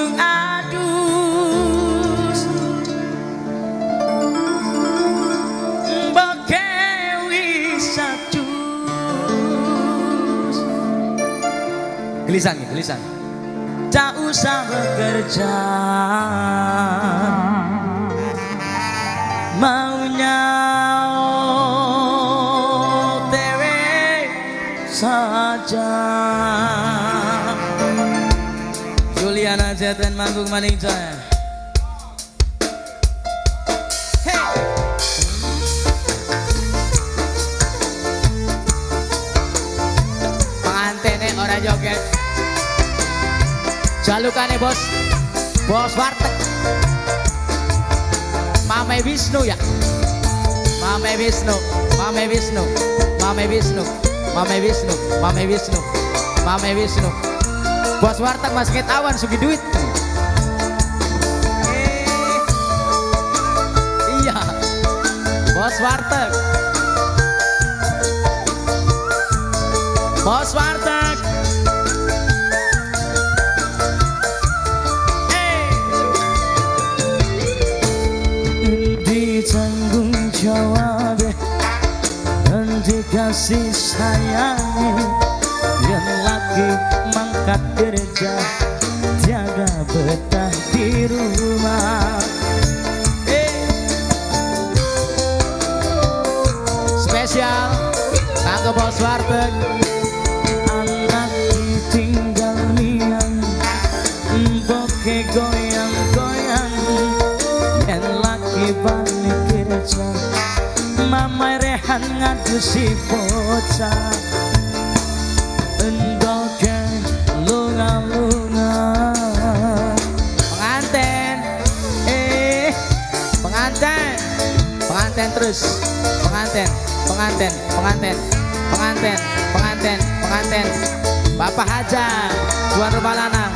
durung adus mbok wis adus. Gelisang. Tak usah bekerja, maunya OTW saja. Juliana Jeten manggung maning jaya. Pengantene ora joget. Jalukane bos warteg Mame Wisnu ya, Mame Wisnu bos warteg Mas Ketawan sugi duit. Iya bos warteg tanggung jawab dan dikasih sayang yang lagi mangkat kerja jaga betah di rumah. Spesial kanggo bos warteg anak ditinggal niang mboke goyang-goyang yang lagi balik kerja Mama Rehan ngadusi bocah endoke lunga-lunga. Penganten terus penganten Bapak Haja tuan rumah lanang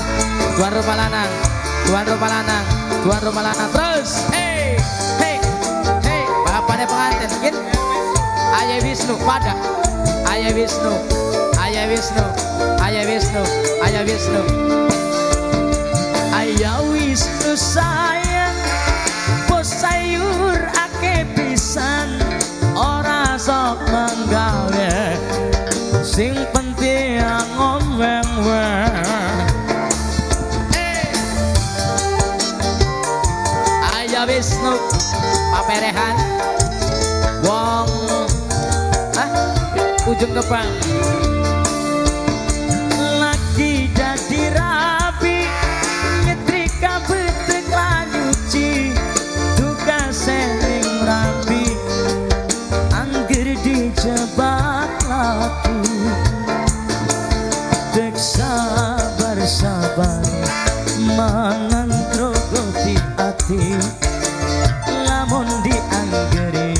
terus bapaknya pengantin mungkin Ayah Wisnu pada Ayah Wisnu sayang bos sayur ake pisan ora sok menggawe sing penting ngomong-ngomong. Ayah Wisnu paperehan wong ujung kepang lagi jadi rapi nyetrika betek nyuci tugas seling rapi angger dijebak laki dek sabar mangan grogoti ati lamun dianggeri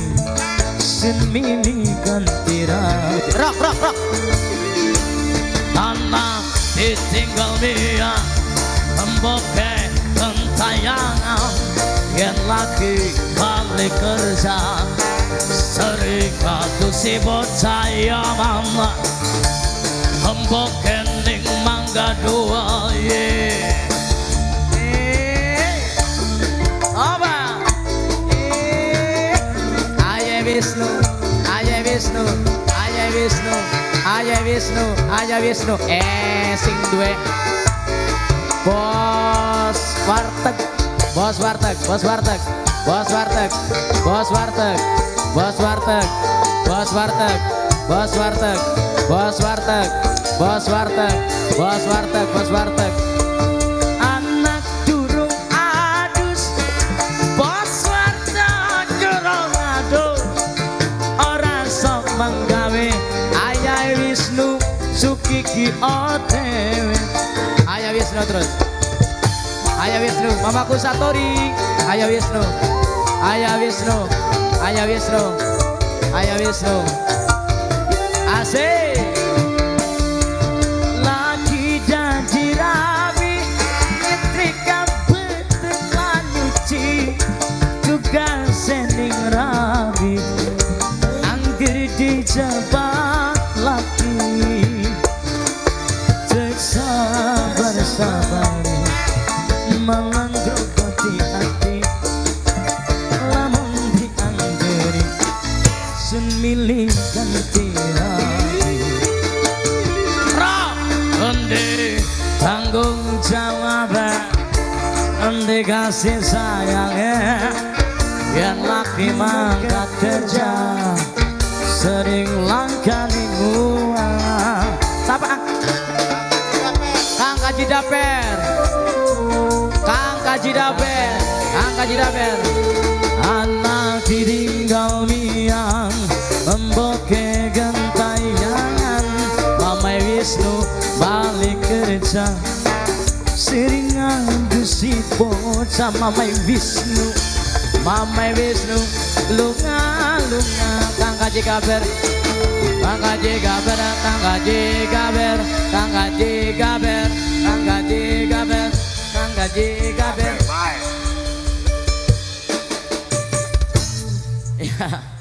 semini ganti rock anak ditinggal dia emboke entayangan yang lagi balik kerja sering si bocah ya mama emboke ning mangga dua Ayah Wisnu sing duwe bos warteg anak durung adus bos warteg durung adus ora sok menggawe Ayah Wisnu sukiki OTW. Ayah Wisnu terus Mamaku Satori Ayah Wisnu asik lagi jadi rapi nyetrika betek nyuci juga sending rapi angger dijebak laki cek sabar mangan grogoti hati lamun dianggeri sun milih ganti hati Rock ende tanggung jawab ende kasih sayangnya yang laki mangkat kerja sering langkani uang siapa? Kang Kaji Daper Kang Kaji Daper Kang Kaji Daper anak ditinggal miang memboke gentayangan Mamai Wisnu balik kerja sering ngadusi bocah Mamai Wisnu lunga Kang Kaji Gaber Kang Kaji Gaber Kang Kaji Gaber Kang Kaji Gaber Kang Kaji Gaber Kang Kaji Gaber. Ya.